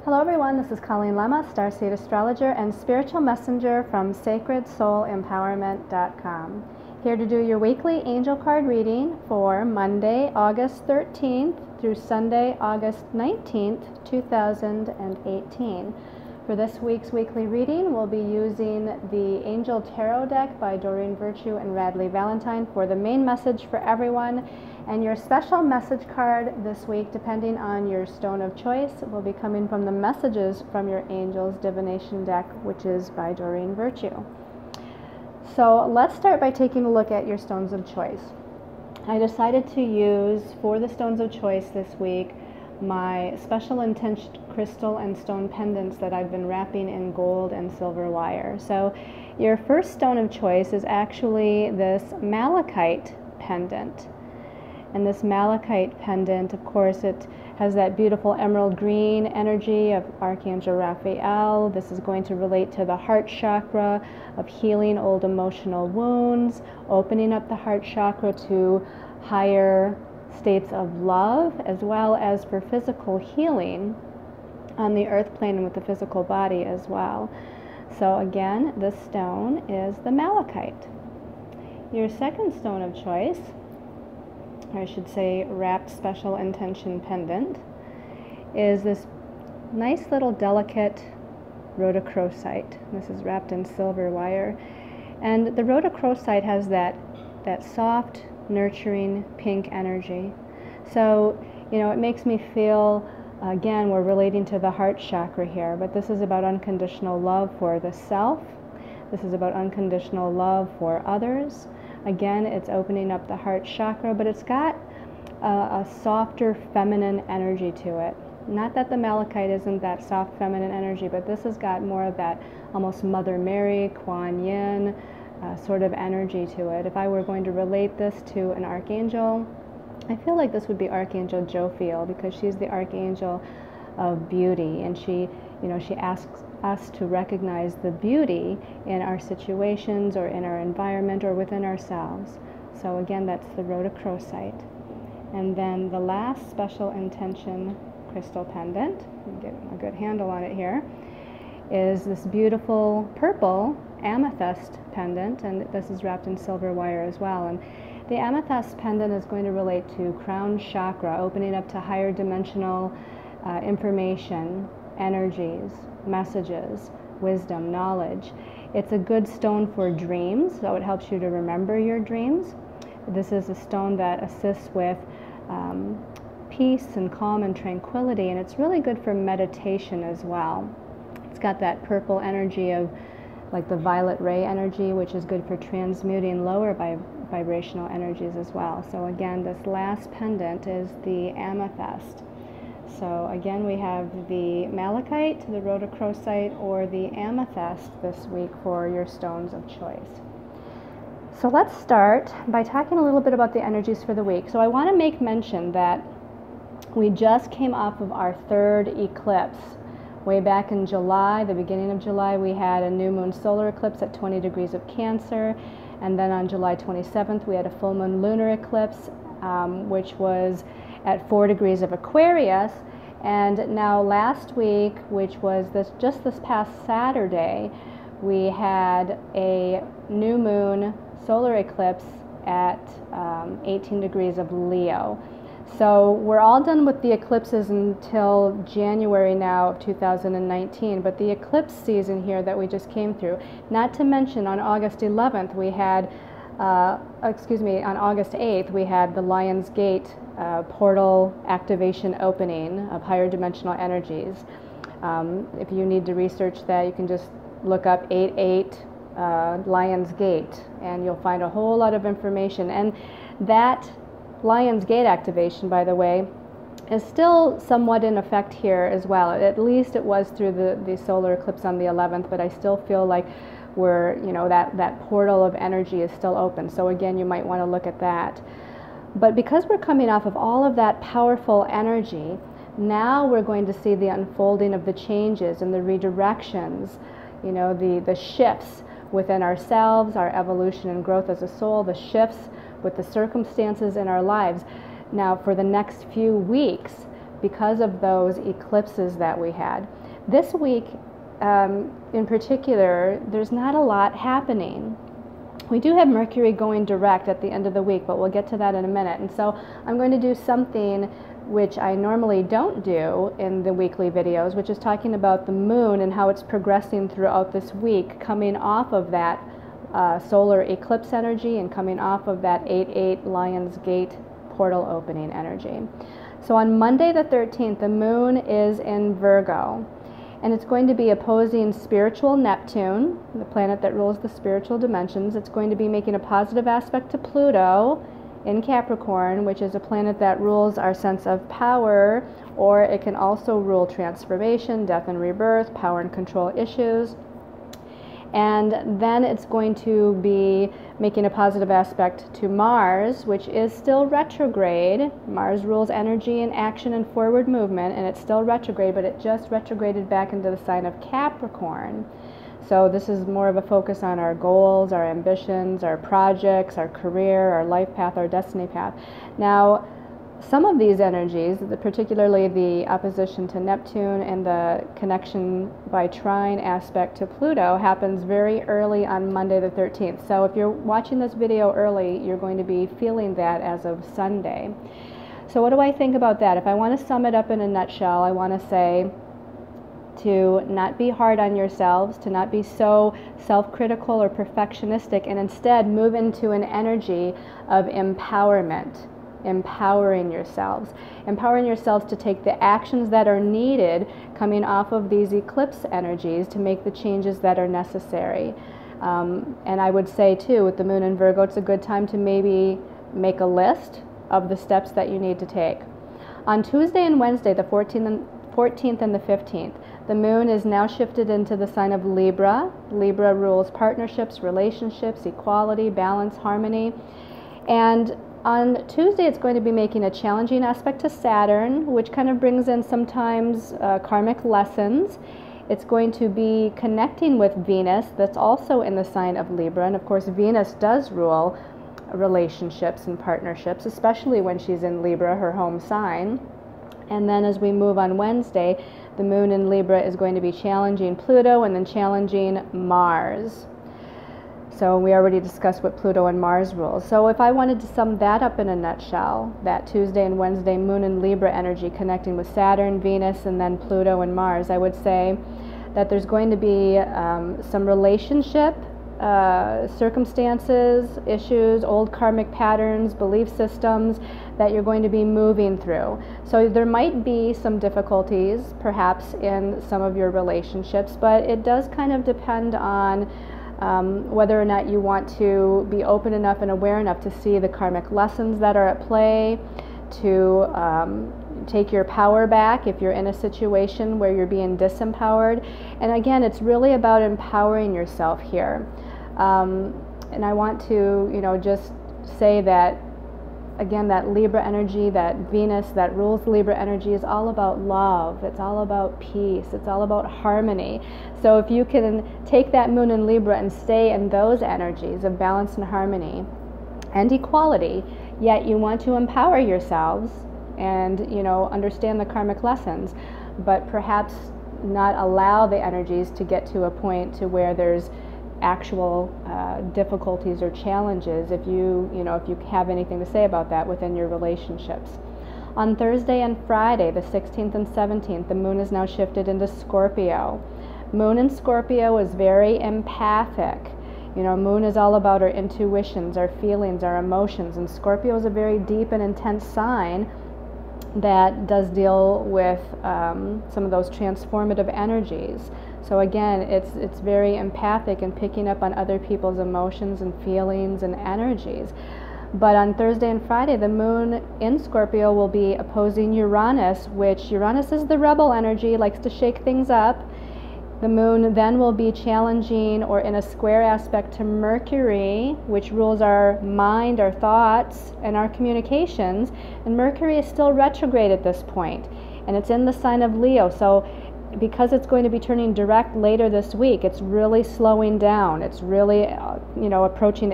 Hello everyone, this is Colleen Lemma, Starseed Astrologer and Spiritual Messenger from SacredSoulEmpowerment.com. Here to do your weekly angel card reading for Monday, August 13th through Sunday, August 19th, 2018. For this week's weekly reading, we'll be using the Angel Tarot deck by Doreen Virtue and Radley Valentine for the main message for everyone. And your special message card this week, depending on your stone of choice, will be coming from the Messages from Your Angels Divination deck, which is by Doreen Virtue. So let's start by taking a look at your stones of choice. I decided to use, for the stones of choice this week, my special intention crystal and stone pendants that I've been wrapping in gold and silver wire. So your first stone of choice is actually this malachite pendant. And this malachite pendant, of course, it has that beautiful emerald green energy of Archangel Raphael. This is going to relate to the heart chakra, of healing old emotional wounds, opening up the heart chakra to higher states of love, as well as for physical healing on the earth plane and with the physical body as well. So again, this stone is the malachite. Your second stone of choice, or I should say wrapped special intention pendant, is this nice little delicate rhodochrosite. This is wrapped in silver wire. And the rhodochrosite has that soft, nurturing pink energy. So, it makes me feel, again, we're relating to the heart chakra here, but this is about unconditional love for the self. This is about unconditional love for others. Again, it's opening up the heart chakra, but it's got a softer feminine energy to it. Not that the malachite isn't that soft feminine energy, but this has got more of that almost Mother Mary, Kuan Yin sort of energy to it. If I were going to relate this to an archangel, I feel like this would be Archangel Jophiel, because she's the archangel of beauty, and she asks us to recognize the beauty in our situations or in our environment or within ourselves. So again, that's the rhodochrosite. And then the last special intention crystal pendant, let me get a good handle on it here, is this beautiful purple amethyst pendant, and this is wrapped in silver wire as well. And the amethyst pendant is going to relate to crown chakra, opening up to higher dimensional information, energies, messages, wisdom, knowledge. It's a good stone for dreams, so it helps you to remember your dreams. This is a stone that assists with peace and calm and tranquility, and it's really good for meditation as well. It's got that purple energy of like the violet ray energy, which is good for transmuting lower vibrational energies as well. So again, this last pendant is the amethyst. So again, we have the malachite, the rhodochrosite, or the amethyst this week for your stones of choice. So let's start by talking a little bit about the energies for the week. So I want to make mention that we just came off of our third eclipse. Way back in July, the beginning of July, we had a new moon solar eclipse at 20 degrees of Cancer. And then on July 27th, we had a full moon lunar eclipse, which was at 4 degrees of Aquarius. And now last week, which was just this past Saturday, we had a new moon solar eclipse at 18 degrees of Leo. So we're all done with the eclipses until January now of 2019, but the eclipse season here that we just came through, not to mention on August 11th we had, on August 8th we had the Lion's Gate portal activation opening of higher dimensional energies. If you need to research that, you can just look up 88 Lion's Gate, and you'll find a whole lot of information. And that Lion's Gate activation, by the way, is still somewhat in effect here as well. At least it was through the solar eclipse on the 11th, but I still feel like we're, that portal of energy is still open. So again, you might want to look at that. But because we're coming off of all of that powerful energy, now we're going to see the unfolding of the changes and the redirections, the shifts within ourselves, our evolution and growth as a soul, the shifts with the circumstances in our lives. Now, for the next few weeks, because of those eclipses that we had. This week, in particular, there's not a lot happening. We do have Mercury going direct at the end of the week, but we'll get to that in a minute. And so I'm going to do something which I normally don't do in the weekly videos, which is talking about the moon and how it's progressing throughout this week, coming off of that solar eclipse energy and coming off of that 8/8 Lion's Gate portal opening energy. So on Monday the 13th, the moon is in Virgo. And it's going to be opposing spiritual Neptune, the planet that rules the spiritual dimensions. It's going to be making a positive aspect to Pluto in Capricorn, which is a planet that rules our sense of power, or it can also rule transformation, death and rebirth, power and control issues. And then it's going to be making a positive aspect to Mars, which is still retrograde. Mars rules energy and action and forward movement, and it's still retrograde, but it just retrograded back into the sign of Capricorn. So this is more of a focus on our goals, our ambitions, our projects, our career, our life path, our destiny path. Now, some of these energies, particularly the opposition to Neptune and the connection by trine aspect to Pluto, happens very early on Monday the 13th. So if you're watching this video early, you're going to be feeling that as of Sunday. So what do I think about that? If I want to sum it up in a nutshell, I want to say to not be hard on yourselves, to not be so self-critical or perfectionistic, and instead move into an energy of empowerment. Empowering yourselves to take the actions that are needed coming off of these eclipse energies to make the changes that are necessary. And I would say too, with the moon in Virgo, it's a good time to maybe make a list of the steps that you need to take. On Tuesday and Wednesday, the 14th and the 15th, the moon is now shifted into the sign of Libra. Libra rules partnerships, relationships, equality, balance, harmony. And on Tuesday, it's going to be making a challenging aspect to Saturn, which kind of brings in sometimes karmic lessons. It's going to be connecting with Venus, that's also in the sign of Libra. And of course, Venus does rule relationships and partnerships, especially when she's in Libra, her home sign. And then as we move on Wednesday, the moon in Libra is going to be challenging Pluto and then challenging Mars. So we already discussed what Pluto and Mars rules. So if I wanted to sum that up in a nutshell, that Tuesday and Wednesday moon and Libra energy connecting with Saturn, Venus, and then Pluto and Mars, I would say that there's going to be some relationship circumstances, issues, old karmic patterns, belief systems that you're going to be moving through. So there might be some difficulties perhaps in some of your relationships, but it does kind of depend on whether or not you want to be open enough and aware enough to see the karmic lessons that are at play, to take your power back if you're in a situation where you're being disempowered. And again, it's really about empowering yourself here. And I want to, just say that, again, that Libra energy, that Venus that rules Libra energy is all about love. It's all about peace. It's all about harmony. So if you can take that moon in Libra and stay in those energies of balance and harmony and equality, yet you want to empower yourselves and, understand the karmic lessons, but perhaps not allow the energies to get to a point to where there's actual difficulties or challenges, if you have anything to say about that within your relationships. On Thursday and Friday, the 16th and 17th, the moon is now shifted into Scorpio. Moon in Scorpio is very empathic. Moon is all about our intuitions, our feelings, our emotions, and Scorpio is a very deep and intense sign that does deal with some of those transformative energies. So again, it's very empathic and picking up on other people's emotions and feelings and energies. But on Thursday and Friday, the moon in Scorpio will be opposing Uranus, which Uranus is the rebel energy, likes to shake things up. The moon then will be challenging or in a square aspect to Mercury, which rules our mind, our thoughts, and our communications. And Mercury is still retrograde at this point, and it's in the sign of Leo. So because it's going to be turning direct later this week, it's really slowing down. It's really, approaching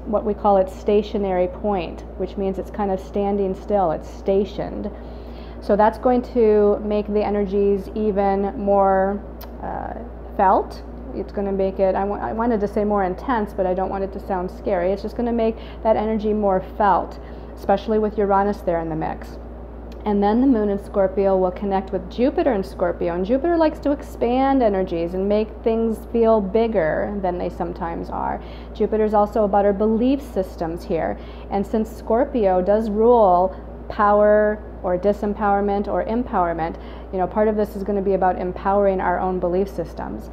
what we call its stationary point, which means it's kind of standing still. It's stationed. So that's going to make the energies even more felt. It's going to make it, I wanted to say more intense, but I don't want it to sound scary. It's just going to make that energy more felt, especially with Uranus there in the mix. And then the moon in Scorpio will connect with Jupiter in Scorpio. And Jupiter likes to expand energies and make things feel bigger than they sometimes are. Jupiter is also about our belief systems here. And since Scorpio does rule power or disempowerment or empowerment, you know, part of this is going to be about empowering our own belief systems.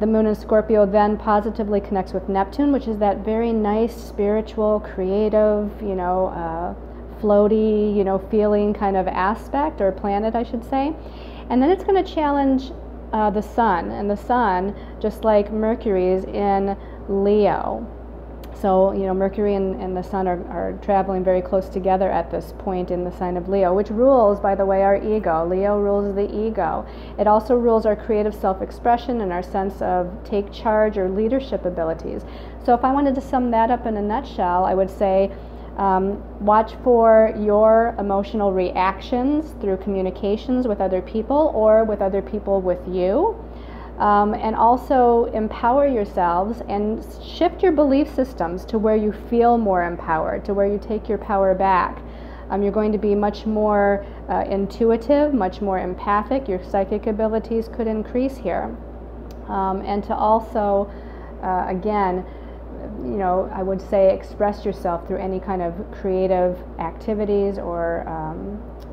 The moon in Scorpio then positively connects with Neptune, which is that very nice, spiritual, creative, you know, floaty, you know, feeling kind of aspect, or planet, I should say. And then it's going to challenge the sun, and the sun, just like Mercury, is in Leo. So, you know, Mercury and the sun are traveling very close together at this point in the sign of Leo, which rules, by the way, our ego. Leo rules the ego. It also rules our creative self-expression and our sense of take charge or leadership abilities. So if I wanted to sum that up in a nutshell, I would say, watch for your emotional reactions through communications with other people or with other people with you. And also empower yourselves and shift your belief systems to where you feel more empowered, to where you take your power back. You're going to be much more intuitive, much more empathic. Your psychic abilities could increase here. And to also, again, you know, I would say express yourself through any kind of creative activities, or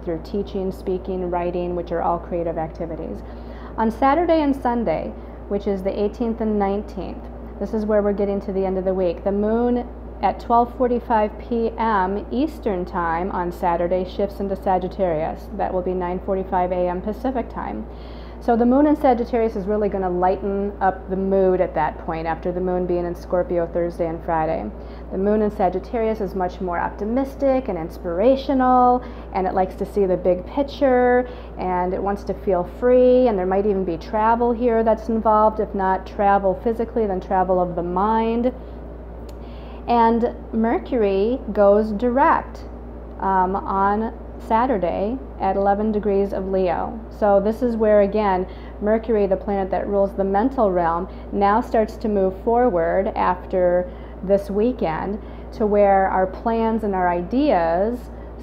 through teaching, speaking, writing, which are all creative activities. On Saturday and Sunday, which is the 18th and 19th, this is where we're getting to the end of the week. The moon at 12:45 p.m. Eastern Time on Saturday shifts into Sagittarius. That will be 9:45 a.m. Pacific Time. So the moon in Sagittarius is really going to lighten up the mood at that point, after the moon being in Scorpio Thursday and Friday. The moon in Sagittarius is much more optimistic and inspirational, and it likes to see the big picture, and it wants to feel free, and there might even be travel here that's involved. If not travel physically, then travel of the mind. And Mercury goes direct on Saturday at 11 degrees of Leo. So this is where, again, Mercury, the planet that rules the mental realm, now starts to move forward after this weekend to where our plans and our ideas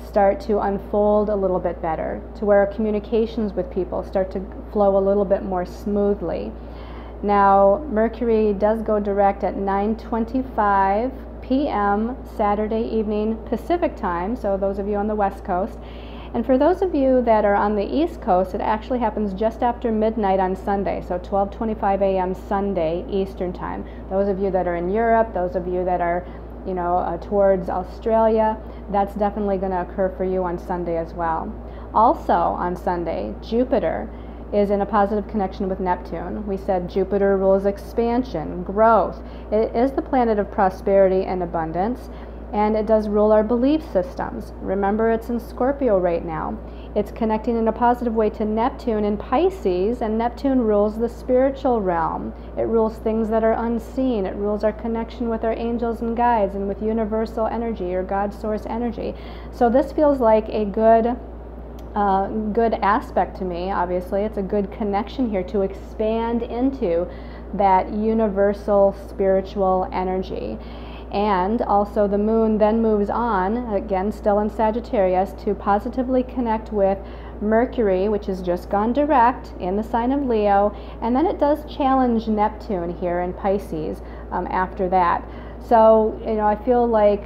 start to unfold a little bit better, to where our communications with people start to flow a little bit more smoothly. Now, Mercury does go direct at 9:25 p.m. Saturday evening Pacific Time, so those of you on the West Coast. And for those of you that are on the East Coast, it actually happens just after midnight on Sunday, so 12:25 a.m. Sunday Eastern Time. Those of you that are in Europe, those of you that are, you know, towards Australia, that's definitely going to occur for you on Sunday as well. Also on Sunday, Jupiter is in a positive connection with Neptune. We said Jupiter rules expansion, growth. It is the planet of prosperity and abundance, and it does rule our belief systems. Remember, it's in Scorpio right now. It's connecting in a positive way to Neptune in Pisces, and Neptune rules the spiritual realm. It rules things that are unseen. It rules our connection with our angels and guides and with universal energy or God source energy. So this feels like a good aspect to me. Obviously, it's a good connection here to expand into that universal spiritual energy. And also the moon then moves on, again still in Sagittarius, to positively connect with Mercury, which has just gone direct in the sign of Leo, and then it does challenge Neptune here in Pisces after that. So, you know, I feel like,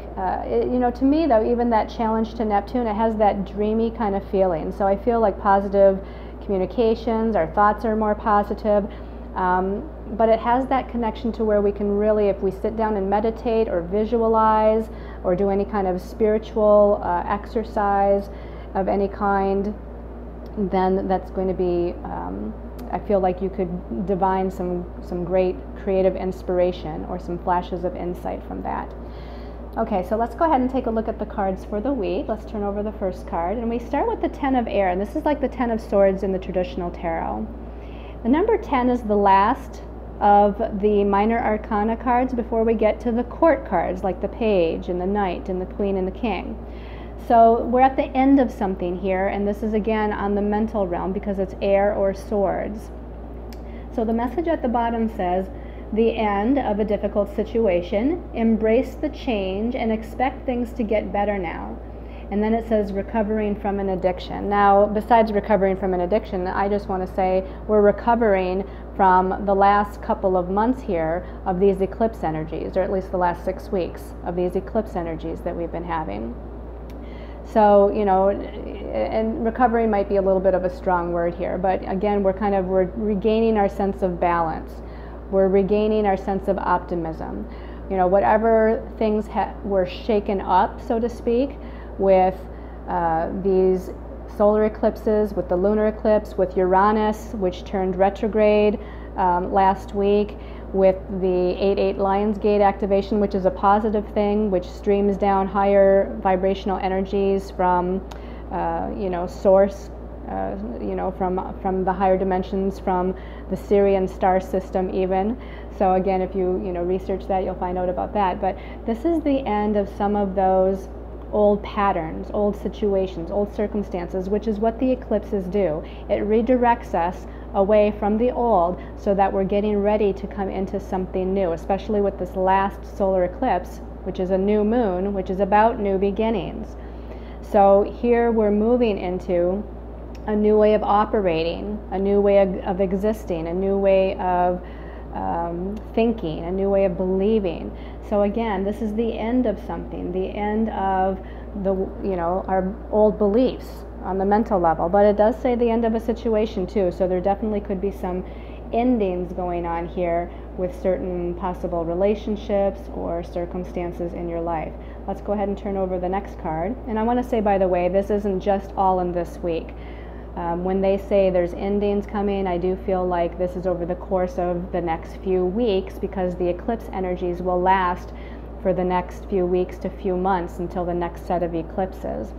you know, to me though, even that challenge to Neptune, it has that dreamy kind of feeling. So I feel like positive communications, our thoughts are more positive, but it has that connection to where we can really, if we sit down and meditate or visualize or do any kind of spiritual exercise of any kind, then that's going to be, I feel like you could divine some great creative inspiration or some flashes of insight from that. Okay, so let's go ahead and take a look at the cards for the week. Let's turn over the first card, and we start with the 10 of Air, and this is like the 10 of Swords in the traditional tarot. The number 10 is the last of the minor arcana cards before we get to the court cards, like the Page and the Knight and the Queen and the King. So we're at the end of something here, and this is again on the mental realm because it's air or swords. So the message at the bottom says, the end of a difficult situation, embrace the change and expect things to get better now. And then it says recovering from an addiction. Now, besides recovering from an addiction, I just want to say we're recovering from the last couple of months here of these eclipse energies, or at least the last 6 weeks of these eclipse energies that we've been having. So, you know, and recovering might be a little bit of a strong word here, but again, we're regaining our sense of balance. We're regaining our sense of optimism. You know, whatever things were shaken up, so to speak, with these solar eclipses, with the lunar eclipse, with Uranus, which turned retrograde last week, with the 8/8 Lionsgate activation, which is a positive thing, which streams down higher vibrational energies from, you know, source, you know, from the higher dimensions, from the Syrian star system even. So again, if you know, research that, you'll find out about that. But this is the end of some of those old patterns, old situations, old circumstances, which is what the eclipses do. It redirects us away from the old so that we're getting ready to come into something new, especially with this last solar eclipse, which is a new moon, which is about new beginnings. So here we're moving into a new way of operating, a new way of existing, a new way of thinking, a new way of believing. So again, this is the end of something, the end of the, you know, our old beliefs on the mental level. But it does say the end of a situation too, so there definitely could be some endings going on here with certain possible relationships or circumstances in your life. Let's go ahead and turn over the next card. And I want to say, by the way, this isn't just all in this week. When they say there's endings coming, I do feel like this is over the course of the next few weeks, because the eclipse energies will last for the next few weeks to few months until the next set of eclipses.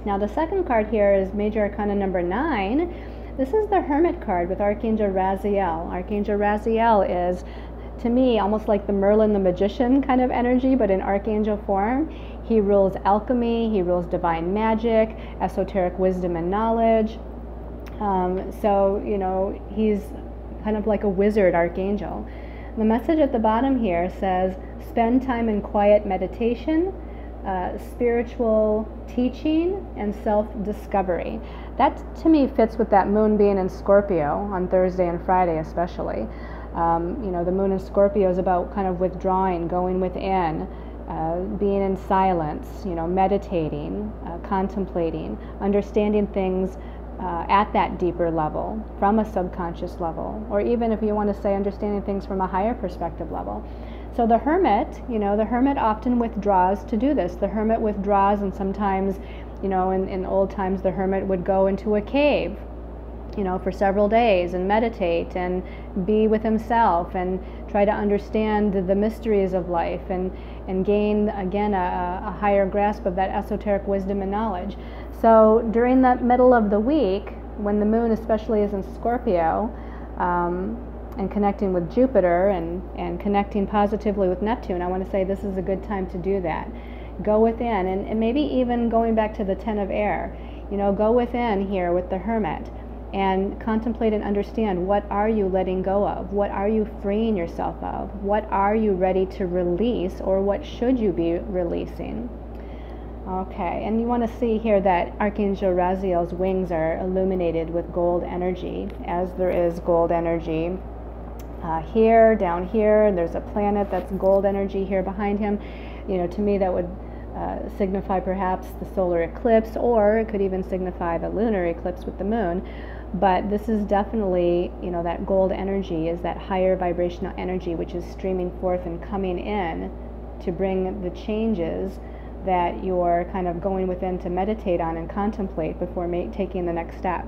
Now the second card here is Major Arcana number 9. This is the Hermit card with Archangel Raziel. Archangel Raziel is, to me, almost like the Merlin the Magician kind of energy, but in archangel form. He rules alchemy, he rules divine magic, esoteric wisdom and knowledge. So, you know, he's kind of like a wizard archangel. The message at the bottom here says, spend time in quiet meditation, spiritual teaching, and self-discovery. That, to me, fits with that moon being in Scorpio on Thursday and Friday especially. You know, the moon in Scorpio is about kind of withdrawing, going within, being in silence, you know, meditating, contemplating, understanding things at that deeper level, from a subconscious level, or even if you want to say understanding things from a higher perspective level. So the Hermit, you know, the Hermit often withdraws to do this. The Hermit withdraws, and sometimes, you know, in old times the Hermit would go into a cave, you know, for several days and meditate and be with himself and try to understand the mysteries of life and gain, again, a higher grasp of that esoteric wisdom and knowledge. So during the middle of the week, when the moon especially is in Scorpio, and connecting with Jupiter and connecting positively with Neptune, I want to say this is a good time to do that. Go within, and maybe even going back to the 10 of air, you know, go within here with the Hermit and contemplate and understand, what are you letting go of? What are you freeing yourself of? What are you ready to release, or what should you be releasing? Okay, and you want to see here that Archangel Raziel's wings are illuminated with gold energy, as there is gold energy here, down here, and there's a planet that's gold energy here behind him. You know, to me that would signify perhaps the solar eclipse, or it could even signify the lunar eclipse with the moon. But this is definitely, you know, that gold energy is that higher vibrational energy which is streaming forth and coming in to bring the changes that you're kind of going within to meditate on and contemplate before taking the next step.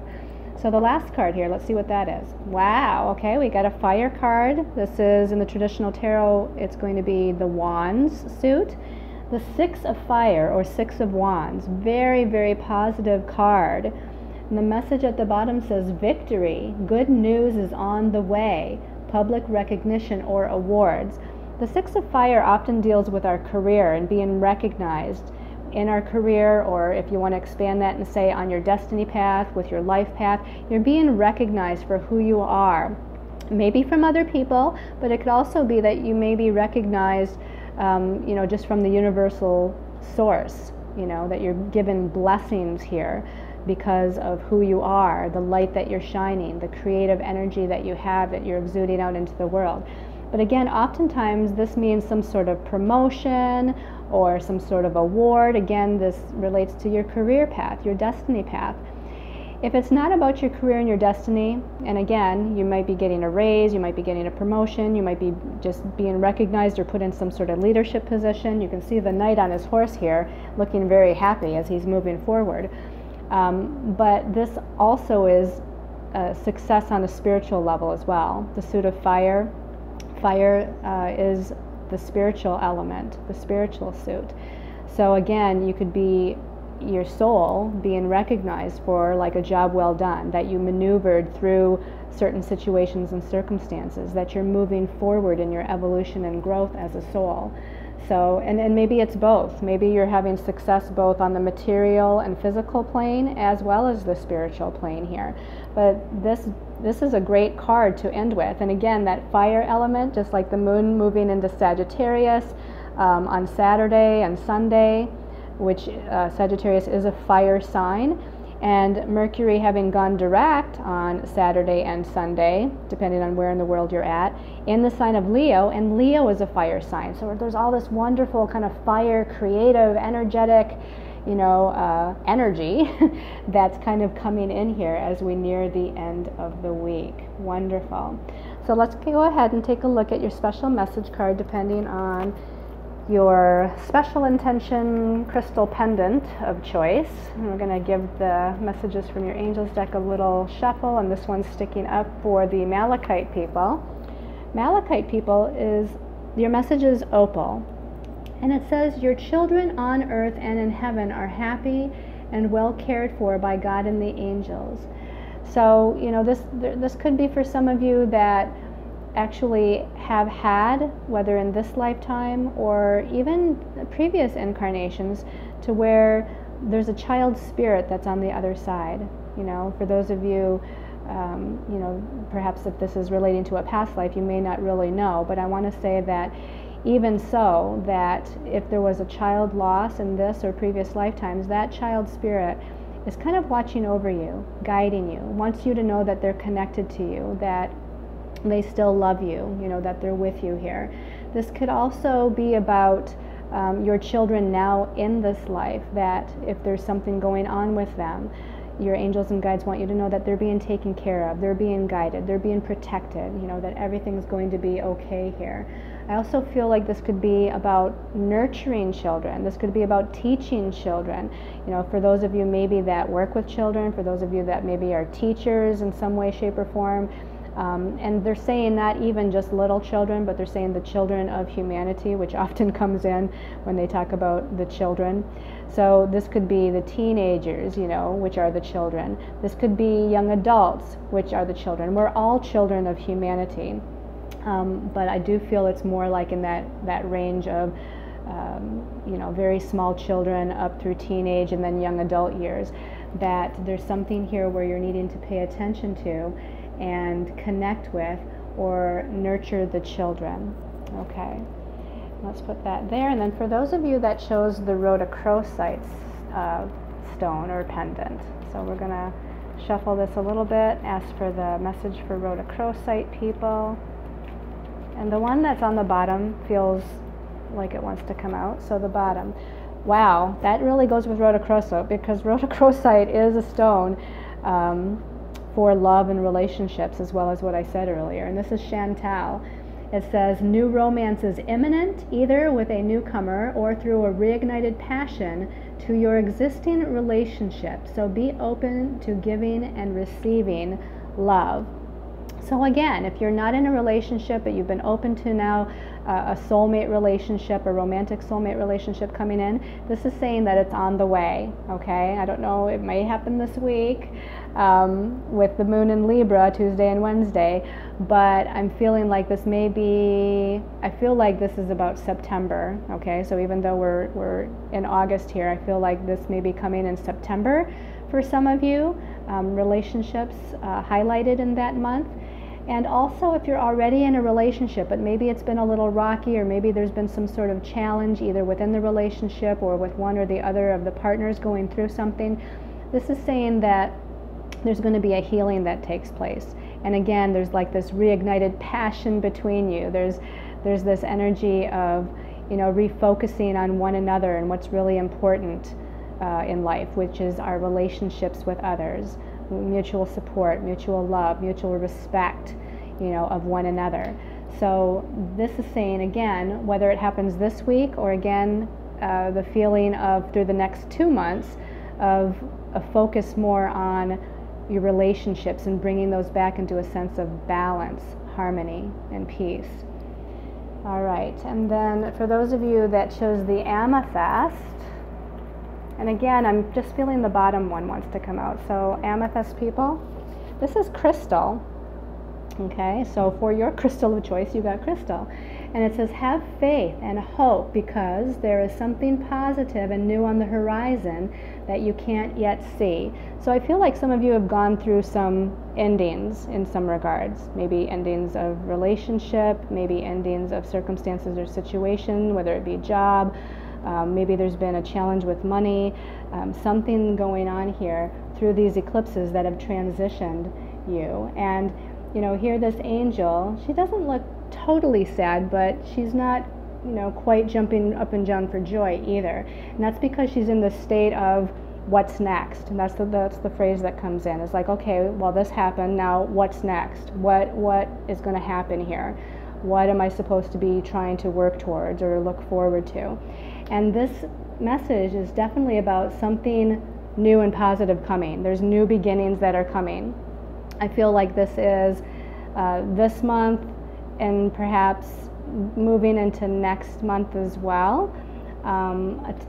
So the last card here, let's see what that is. Wow, okay, we got a fire card. This is, in the traditional tarot, it's going to be the Wands suit. The 6 of Fire, or 6 of Wands, very, very positive card. And the message at the bottom says, victory, good news is on the way, public recognition or awards. The 6 of Fire often deals with our career and being recognized in our career, or if you want to expand that and say on your destiny path, with your life path, you're being recognized for who you are. Maybe from other people, but it could also be that you may be recognized, just from the universal source, that you're given blessings here because of who you are, the light that you're shining, the creative energy that you have, that you're exuding out into the world. But again, oftentimes this means some sort of promotion or some sort of award. Again, this relates to your career path, your destiny path. If it's not about your career and your destiny, and again, you might be getting a raise, you might be getting a promotion, you might be just being recognized or put in some sort of leadership position. You can see the knight on his horse here looking very happy as he's moving forward. But this also is success on a spiritual level as well. The suit of fire. Fire is the spiritual element, the spiritual suit. So again, you could be your soul being recognized for like a job well done, that you maneuvered through certain situations and circumstances, that you're moving forward in your evolution and growth as a soul. So, and maybe it's both. Maybe you're having success both on the material and physical plane as well as the spiritual plane here. But this is a great card to end with. And again, that fire element, just like the moon moving into Sagittarius on Saturday and Sunday, which Sagittarius is a fire sign, and Mercury having gone direct on Saturday and Sunday, depending on where in the world you're at, in the sign of Leo, and Leo is a fire sign. So there's all this wonderful kind of fire, creative, energetic, energy that's kind of coming in here as we near the end of the week. Wonderful. So let's go ahead and take a look at your special message card depending on your special intention crystal pendant of choice. And we're going to give the messages from your angels deck a little shuffle, and this one's sticking up for the Malachite people. Malachite people is, your message is opal, and it says, your children on earth and in heaven are happy and well cared for by God and the angels. So, this could be for some of you that actually have had, whether in this lifetime or even previous incarnations, to where there's a child spirit that's on the other side. For those of you, perhaps if this is relating to a past life, you may not really know, but I want to say that even so, that if there was a child loss in this or previous lifetimes, that child spirit is kind of watching over you, guiding you, wants you to know that they're connected to you, that they still love you, that they're with you here. This could also be about your children now in this life, that if there's something going on with them, your angels and guides want you to know that they're being taken care of, they're being guided, they're being protected, that everything's going to be okay here. I also feel like this could be about nurturing children. This could be about teaching children. For those of you maybe that work with children, for those of you that maybe are teachers in some way, shape, or form, and they're saying not even just little children, but they're saying the children of humanity, which often comes in when they talk about the children. So this could be the teenagers, which are the children. This could be young adults, which are the children. We're all children of humanity. But I do feel it's more like in that range of, very small children up through teenage and then young adult years, that there's something here where you're needing to pay attention to and connect with or nurture the children. Okay, let's put that there. And then for those of you that chose the rhodochrosite stone or pendant, so we're going to shuffle this a little bit, ask for the message for rhodochrosite people. And the one that's on the bottom feels like it wants to come out, so the bottom. Wow, that really goes with rhodochrosite, because rhodochrosite is a stone for love and relationships, as well as what I said earlier. And this is Chantal. It says, new romance is imminent, either with a newcomer or through a reignited passion to your existing relationship. So be open to giving and receiving love. So again, if you're not in a relationship, but you've been open to now a soulmate relationship, a romantic soulmate relationship coming in, this is saying that it's on the way, okay? I don't know, it may happen this week with the moon in Libra, Tuesday and Wednesday, but I'm feeling like this may be, I feel like this is about September, okay? So even though we're in August here, I feel like this may be coming in September for some of you, relationships highlighted in that month. And also if you're already in a relationship, but maybe it's been a little rocky, or maybe there's been some sort of challenge either within the relationship or with one or the other of the partners going through something, this is saying that there's going to be a healing that takes place. And again, there's like this reignited passion between you. There's this energy of, you know, refocusing on one another and what's really important in life, which is our relationships with others, mutual support, mutual love, mutual respect, you know, of one another. So this is saying, again, whether it happens this week or again, the feeling of through the next 2 months of a focus more on your relationships and bringing those back into a sense of balance, harmony, and peace. All right, and then for those of you that chose the amethyst, and again, I'm just feeling the bottom one wants to come out. So amethyst people, this is crystal. Okay, so for your crystal of choice, you got crystal. And it says, have faith and hope because there is something positive and new on the horizon that you can't yet see. So I feel like some of you have gone through some endings in some regards. Maybe endings of relationship, maybe endings of circumstances or situation, whether it be job, maybe there's been a challenge with money, something going on here through these eclipses that have transitioned you. And you know, here this angel, she doesn't look totally sad, but she's not, you know, quite jumping up and down for joy either. And that's because she's in the state of what's next. And that's the phrase that comes in. It's like, okay, well, this happened, now what's next? What is going to happen here? What am I supposed to be trying to work towards or look forward to? And this message is definitely about something new and positive coming. There's new beginnings that are coming. I feel like this is this month and perhaps moving into next month as well.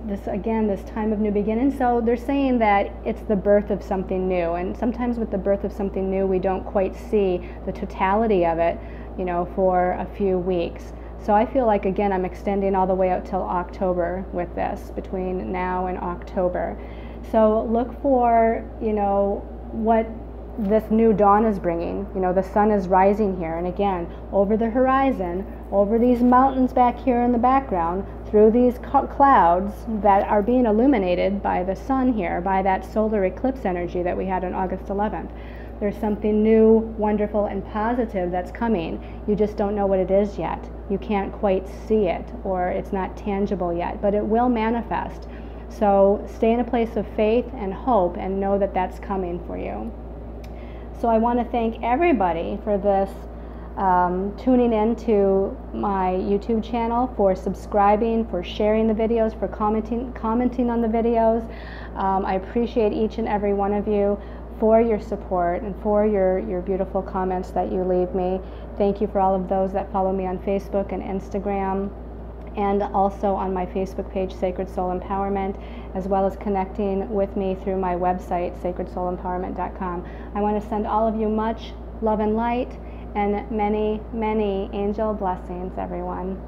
This time of new beginning. So they're saying that it's the birth of something new. And sometimes with the birth of something new, we don't quite see the totality of it, you know, for a few weeks. So I feel like, again, I'm extending all the way out till October with this, between now and October. So look for, you know, what this new dawn is bringing. You know, the sun is rising here, and again, over the horizon, over these mountains back here in the background, through these clouds that are being illuminated by the sun here, by that solar eclipse energy that we had on August 11th. There's something new, wonderful, and positive that's coming. You just don't know what it is yet. You can't quite see it, or it's not tangible yet, but it will manifest. So stay in a place of faith and hope and know that that's coming for you. So I want to thank everybody for this, tuning in to my YouTube channel, for subscribing, for sharing the videos, for commenting on the videos. I appreciate each and every one of you for your support and for your beautiful comments that you leave me. Thank you for all of those that follow me on Facebook and Instagram, and also on my Facebook page, Sacred Soul Empowerment, as well as connecting with me through my website, sacredsoulempowerment.com. I want to send all of you much love and light and many, many angel blessings, everyone.